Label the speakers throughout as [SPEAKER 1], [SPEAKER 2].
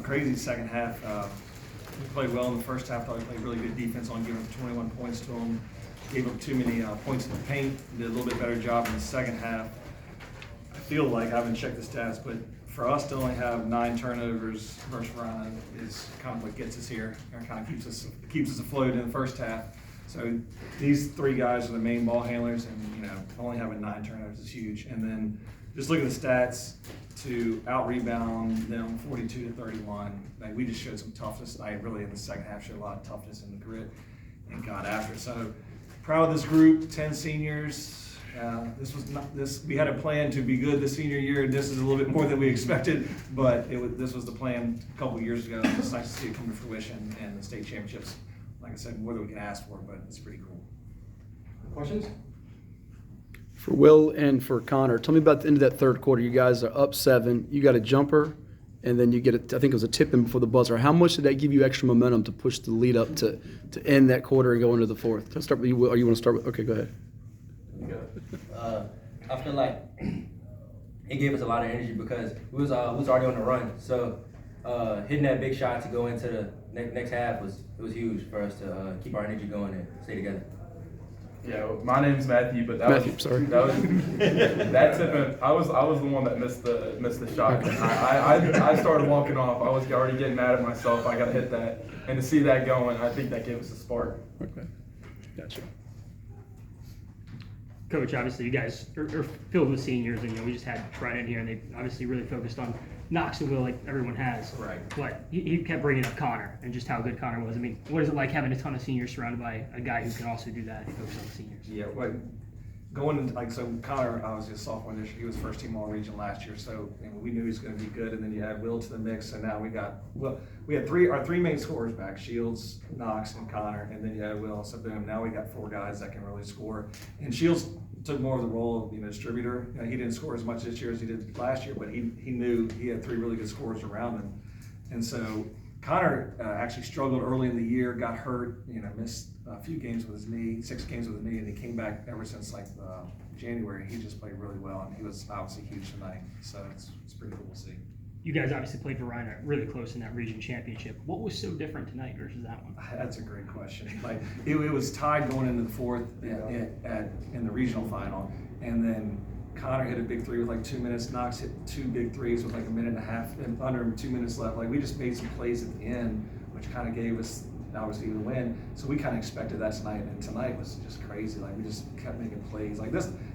[SPEAKER 1] Crazy second half. We played well in the first half. Thought we played really good defense on giving 21 points to them. Gave up too many points in the paint. Did a little bit better job in the second half. I feel like, I haven't checked the stats, but for us to only have 9 turnovers versus Varina is kind of what gets us here and kind of keeps us afloat in the first half. So these 3 guys are the main ball handlers, and only having 9 turnovers is huge. And then just looking at the stats, to out-rebound them 42-31. Like, we just showed some toughness tonight. Really, in the second half, showed a lot of toughness and the grit and got after it. So proud of this group, 10 seniors. We had a plan to be good this senior year, and this is a little bit more than we expected, but this was the plan a couple of years ago. It's nice to see it come to fruition, and the state championships, like I said, more than we can ask for, but it's pretty cool.
[SPEAKER 2] Questions?
[SPEAKER 3] For Will and for Connor, tell me about the end of that third quarter. You guys are up 7. You got a jumper, and then you get I think it was a tip in before the buzzer. How much did that give you extra momentum to push the lead up to end that quarter and go into the fourth? Let's start with you, Will, or you want to start with? Okay, go ahead.
[SPEAKER 4] I feel like it gave us a lot of energy because we was already on the run. So hitting that big shot to go into the next half was huge for us to keep our energy going and stay together.
[SPEAKER 5] Yeah, well, my name's Matthew, but
[SPEAKER 3] That
[SPEAKER 5] tip. I was the one that missed the shot. I started walking off. I was already getting mad at myself. I got to hit that, and to see that going, I think that gave us a spark.
[SPEAKER 3] Okay, gotcha.
[SPEAKER 6] Coach, obviously you guys are filled with seniors, and we just had Fred in here, and they obviously really focused on Knox and Will like everyone has.
[SPEAKER 1] Right.
[SPEAKER 6] But he kept bringing up Connor and just how good Connor was. I mean, what is it like having a ton of seniors surrounded by a guy who can also do that and focus on the seniors?
[SPEAKER 1] Yeah, well, going into, so Connor, obviously a sophomore this year. He was first team all region last year, so we knew he was going to be good. And then you add Will to the mix, and now we had our 3 main scorers back: Shields, Knox, and Connor. And then you add Will, so boom, now we got 4 guys that can really score. And Shields took more of the role of distributor. He didn't score as much this year as he did last year, but he knew he had 3 really good scorers around him. And so Connor actually struggled early in the year, got hurt, missed a few games with his knee, 6 games with his knee, and he came back ever since January. He just played really well, and he was obviously huge tonight. So it's pretty cool to see.
[SPEAKER 6] You guys obviously played Varina really close in that region championship. What was so different tonight versus that one?
[SPEAKER 1] That's a great question. It was tied going into the fourth in the regional final, and then Connor hit a big 3 with 2 minutes. Knox hit 2 big 3s with a minute and a half, and under 2 minutes left. We just made some plays at the end, which kind of gave us obviously the win. So we kind of expected that tonight, and tonight was just crazy. We just kept making plays.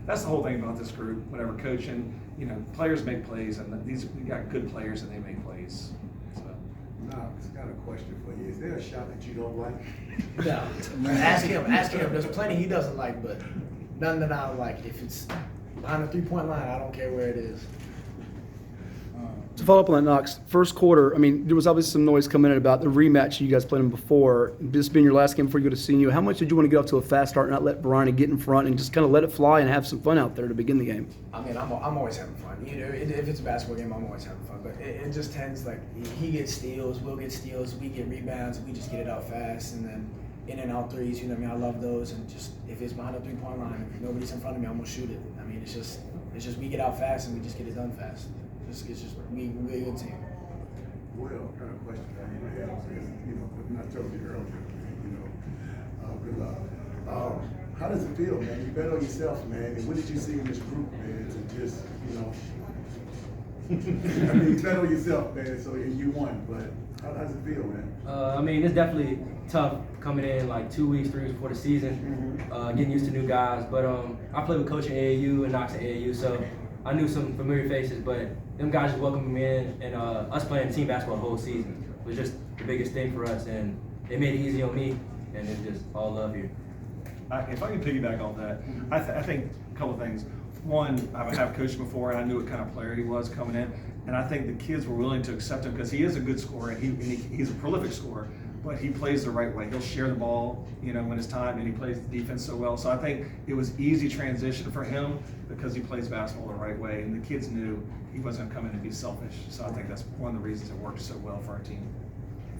[SPEAKER 1] That's the whole thing about this group. Whatever coaching, players make plays, and we got good players and they make plays. So.
[SPEAKER 7] Knox, got a question for you. Is there a shot that you don't like?
[SPEAKER 2] No. Ask him. There's plenty he doesn't like, but none that I don't like. If it's behind the 3-point line, I don't care where it is.
[SPEAKER 3] To follow up on that, Knox, first quarter, there was obviously some noise coming in about the rematch you guys played them before. This being your last game before you go to senior, how much did you want to get off to a fast start and not let Varina get in front and just kind of let it fly and have some fun out there to begin the game?
[SPEAKER 2] I'm always having fun. If it's a basketball game, I'm always having fun. But it just tends he gets steals, we'll get steals, we get rebounds, we just get it out fast, and then in and out threes. I love those. And just if it's behind the 3-point line, if nobody's in front of me, I'm gonna shoot it. It's just we get out fast and we just get it done fast. It's just we're a good team.
[SPEAKER 7] Well, kind of question for you, man, I told you earlier, good luck. How does it feel, man? You bet on yourself, man. And what did you see in this group, man, to just, you bet on yourself, man, so you won, but how does it feel, man?
[SPEAKER 4] It's definitely tough coming in 2 weeks, 3 weeks before the season, getting used to new guys. But I played with Coach at AAU and Knox at AAU, so I knew some familiar faces, but them guys just welcomed me in, and us playing team basketball the whole season was just the biggest thing for us, and it made it easy on me, and it's just all love here.
[SPEAKER 1] If I can piggyback on that, I think a couple of things. One, I have coached before, and I knew what kind of player he was coming in, and I think the kids were willing to accept him because he is a good scorer, and he's a prolific scorer, but he plays the right way. He'll share the ball, when it's time, and he plays the defense so well. So I think it was easy transition for him because he plays basketball the right way, and the kids knew he wasn't going to come in and be selfish. So I think that's one of the reasons it worked so well for our team.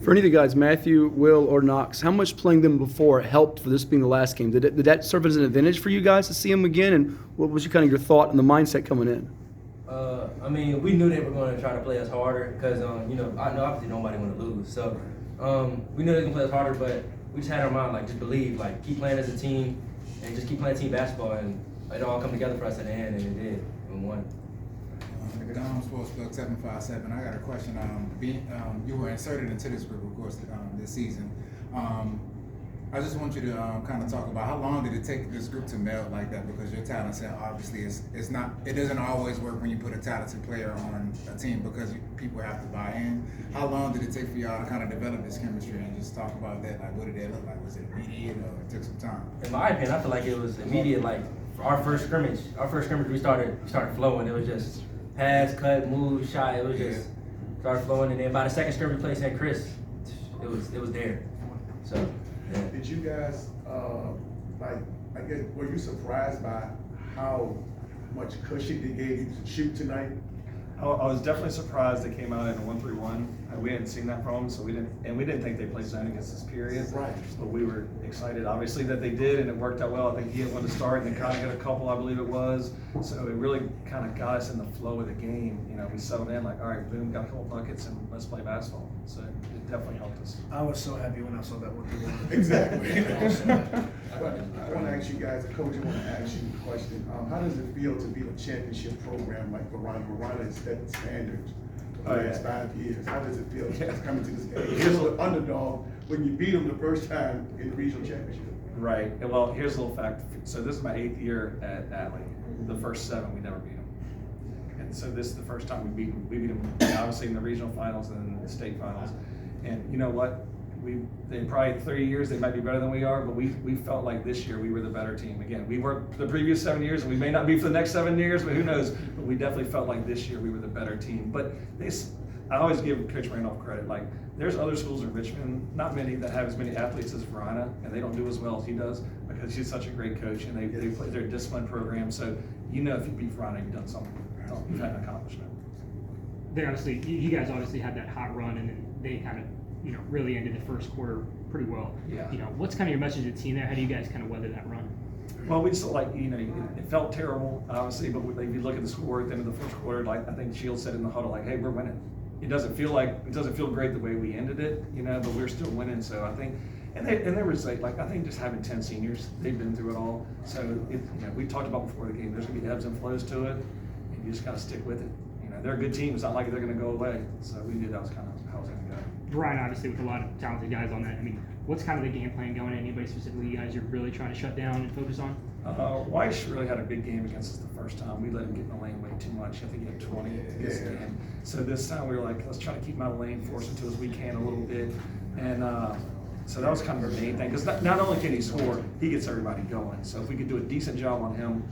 [SPEAKER 3] For any of the guys, Matthew, Will, or Knox, how much playing them before helped for this being the last game? Did that serve as an advantage for you guys to see them again? And what was your thought and the mindset coming in?
[SPEAKER 4] I mean, we knew they were going to try to play us harder because, you know obviously nobody want to lose. So we knew they were going to play us harder, but we just had in our mind, like, just believe, like, keep playing as a team and just keep playing team basketball, and it all come together for us at the end, and it did. We won.
[SPEAKER 8] McDonald's Sports Plug 757. I got a question. You were inserted into this group, of course, this season. I just want you to kind of talk about how long did it take this group to meld like that? Because your talent set obviously it doesn't always work when you put a talented player on a team because people have to buy in. How long did it take for y'all to kind of develop this chemistry and just talk about that? Like, what did that look like? Was it immediate or it took some time?
[SPEAKER 4] In my opinion, I feel like it was immediate. Like, for our first scrimmage, we started flowing. It was just pass, cut, move, shot. It was just started flowing, and then by the second scrimmage play, St. Chris, it was there. So. Yeah.
[SPEAKER 7] Did you guys, I guess, were you surprised by how much cushion they gave you to shoot tonight?
[SPEAKER 1] I was definitely surprised they came out in a 1-3-1. We hadn't seen that from them, so we didn't think they played zone against this period.
[SPEAKER 7] Right.
[SPEAKER 1] But we were excited, obviously, that they did, and it worked out well. I think he had one to start, and they kind of got a couple, I believe it was. So it really kind of got us in the flow of the game. You know, we settled in like, all right, boom, got a couple buckets, and let's play basketball. So it definitely helped us.
[SPEAKER 2] I was so happy when I saw that 1-3-1.
[SPEAKER 7] Exactly. But I want to ask you guys, Coach, I want to ask you a question. How does it feel to be a championship program like Varina? Varina is setting standards for the last 5 years. How does it feel coming to this game? You're an underdog when you beat them the first time in the regional championship.
[SPEAKER 1] Right. And well, here's a little fact. So this is my 8th year at Atlee. The first 7, we never beat them. And so this is the first time we beat them. We beat them obviously in the regional finals and then the state finals. And you know what? They probably 3 years they might be better than we are, but we felt like this year we were the better team. Again, we weren't the previous 7 years, and we may not be for the next 7 years, but who knows? But we definitely felt like this year we were the better team. But I always give Coach Randolph credit. Like, there's other schools in Richmond, not many that have as many athletes as Varina, and they don't do as well as he does because he's such a great coach, and they play their disciplined program. So you know if you beat Varina, you've done something. You've had an accomplishment.
[SPEAKER 6] They honestly, you guys obviously had that hot run, and then they kind of, really ended the first quarter pretty well.
[SPEAKER 1] Yeah.
[SPEAKER 6] What's kind of your message to the team there? How do you guys kind of weather that run?
[SPEAKER 1] Well, we just it felt terrible, obviously, but if you look at the score at the end of the first quarter, like I think Shields said in the huddle, like, hey, we're winning. It doesn't feel great the way we ended it, but we're still winning. So I think, and there was I think just having 10 seniors, they've been through it all. So we talked about before the game, there's gonna be ebbs and flows to it, and you just gotta stick with it. They're a good team. It's not like they're gonna go away. So we knew that was kind of how it was gonna go.
[SPEAKER 6] Brian, obviously, with a lot of talented guys on that. I mean, what's kind of the game plan going? Anybody specifically you guys are really trying to shut down and focus on?
[SPEAKER 1] Weiss really had a big game against us the first time. We let him get in the lane way too much. I think he had 20 this game. So this time we were like, let's try to keep him out of the lane, force him to as we can a little bit. And so that was kind of our main thing. Because not only can he score, he gets everybody going. So if we could do a decent job on him,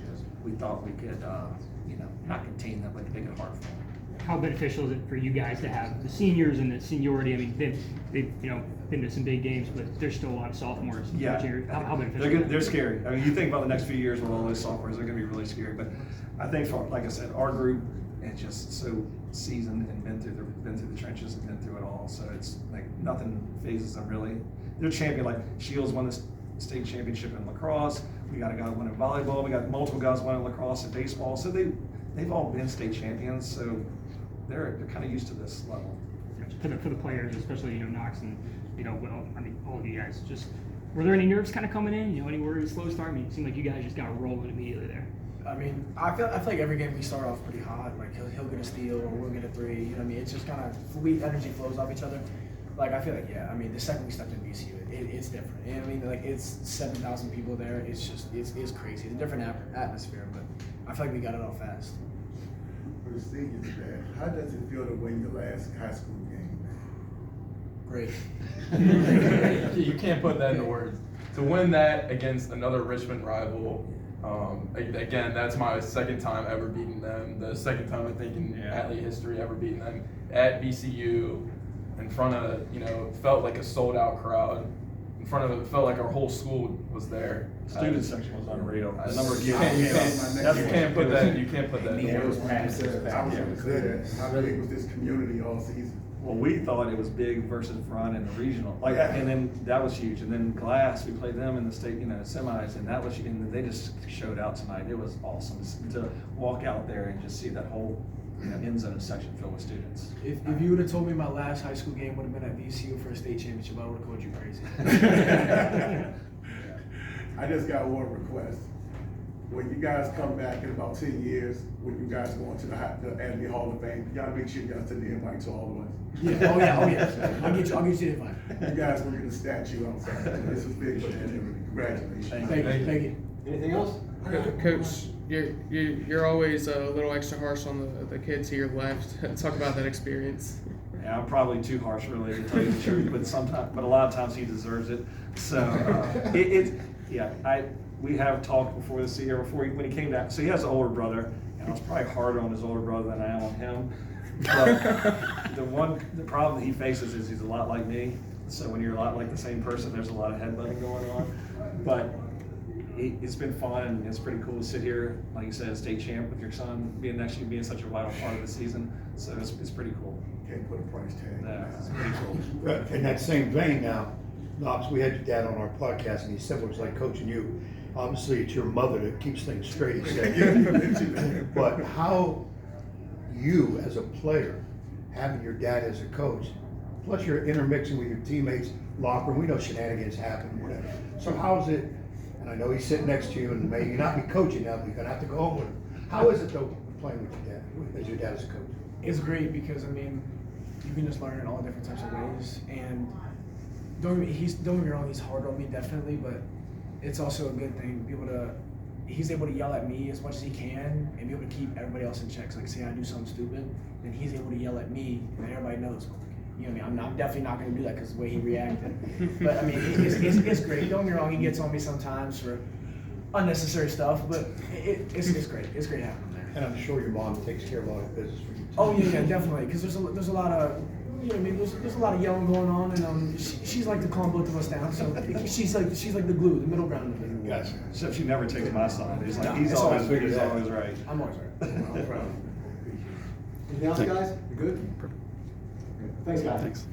[SPEAKER 1] we thought we could, not contain them, but make it hard for him.
[SPEAKER 6] How beneficial is it for you guys to have the seniors and the seniority? I mean, they've been to some big games, but there's still a lot of sophomores.
[SPEAKER 1] Yeah.
[SPEAKER 6] How beneficial?
[SPEAKER 1] They're scary. I mean, you think about the next few years with all those sophomores, they're going to be really scary. But I think, like I said, our group is just so seasoned and been through the trenches and been through it all. So it's like nothing phases them really. They're champion. Like Shields won the state championship in lacrosse. We got a guy winning volleyball. We got multiple guys winning lacrosse and baseball. So they've all been state champions. So they're kind of used to this level.
[SPEAKER 6] For the players, especially Knox and all of you guys, just were there any nerves kind of coming in? Any worries, slow start? I mean, it seemed like you guys just got rolling immediately there.
[SPEAKER 2] I mean, I feel like every game we start off pretty hot. Like he'll get a steal or we'll get a 3. It's just kind of energy flows off each other. Like I feel like the second we stepped in BCU, it's different. It's 7,000 people there. It's crazy. It's a different atmosphere, but I feel like we got it all fast.
[SPEAKER 7] For the seniors, man, how does it feel to win your last high school game?
[SPEAKER 2] Great.
[SPEAKER 5] You can't put that into words. To win that against another Richmond rival, again, that's my second time ever beating them. The second time I think in Atlee history ever beating them at BCU in front of felt like a sold out crowd. In front of it felt like our whole school was there.
[SPEAKER 1] Student section was unreal. The number of
[SPEAKER 5] You can't put that. You can't put that.
[SPEAKER 7] I was there. How big was this community all season?
[SPEAKER 1] Well, we thought it was big versus Varina in the regional, like, and then that was huge. And then Glass, we played them in the state, semis, and that was, and they just showed out tonight. It was awesome to walk out there and just see that whole end zone section filled with students.
[SPEAKER 2] If you would have told me my last high school game would have been at VCU for a state championship, I would have called you crazy.
[SPEAKER 7] I just got one request. When you guys come back in about 10 years, when you guys go into the Atlee Hall of Fame, you gotta make sure you guys send the invite to all of us.
[SPEAKER 2] Yeah, oh yeah. I'll get you the invite.
[SPEAKER 7] You guys will get a statue outside. This is big, man. Congratulations.
[SPEAKER 2] Thank you.
[SPEAKER 9] Anything else?
[SPEAKER 10] Coach, you're always a little extra harsh on the kids to your left. Talk about that experience.
[SPEAKER 1] Yeah, I'm probably too harsh, really, to tell you the truth, but a lot of times he deserves it. So we have talked before this year, when he came down. So he has an older brother, and I was probably harder on his older brother than I am on him. But the problem that he faces is he's a lot like me. So when you're a lot like the same person, there's a lot of headbutting going on. But it's been fun, and it's pretty cool to sit here, like you said, state champ with your son, being such a vital part of the season. So it's pretty cool.
[SPEAKER 7] Can't put a price tag.
[SPEAKER 1] Yeah, it's pretty cool.
[SPEAKER 11] In that same vein now, Knox, we had your dad on our podcast, and he said it was like coaching you. Obviously, it's your mother that keeps things straight, he said. But how you, as a player, having your dad as a coach, plus you're intermixing with your teammates, locker room, we know shenanigans happen, whatever. So how's it, and I know he's sitting next to you, and maybe not be coaching now, but you're gonna have to go home with him. How is it though, playing with your dad, as your dad as a coach?
[SPEAKER 2] It's great because, I mean, you can just learn in all different types of ways. And don't get me wrong, he's hard on me, definitely, but it's also a good thing. He's able to yell at me as much as he can and be able to keep everybody else in check. So like, say I do something stupid, then he's able to yell at me, and everybody knows. You know what I mean? I'm definitely not going to do that because the way he reacted. But I mean, it's great. Don't get me wrong, he gets on me sometimes for unnecessary stuff, but it's great. It's great having him there.
[SPEAKER 11] And I'm sure your mom takes care of a lot of business for you too.
[SPEAKER 2] Oh yeah, definitely. Because there's a lot of, you know what I mean, there's a lot of yelling going on, and she's like to calm both of us down. So she's like the glue, the middle ground of it.
[SPEAKER 11] Gotcha.
[SPEAKER 1] Except she never takes my side. He's like,
[SPEAKER 2] No,
[SPEAKER 1] he's
[SPEAKER 2] it's
[SPEAKER 1] always
[SPEAKER 2] always
[SPEAKER 1] right.
[SPEAKER 2] I'm always right.
[SPEAKER 9] Anything else, guys? You good? Thanks, guys.
[SPEAKER 3] Thanks.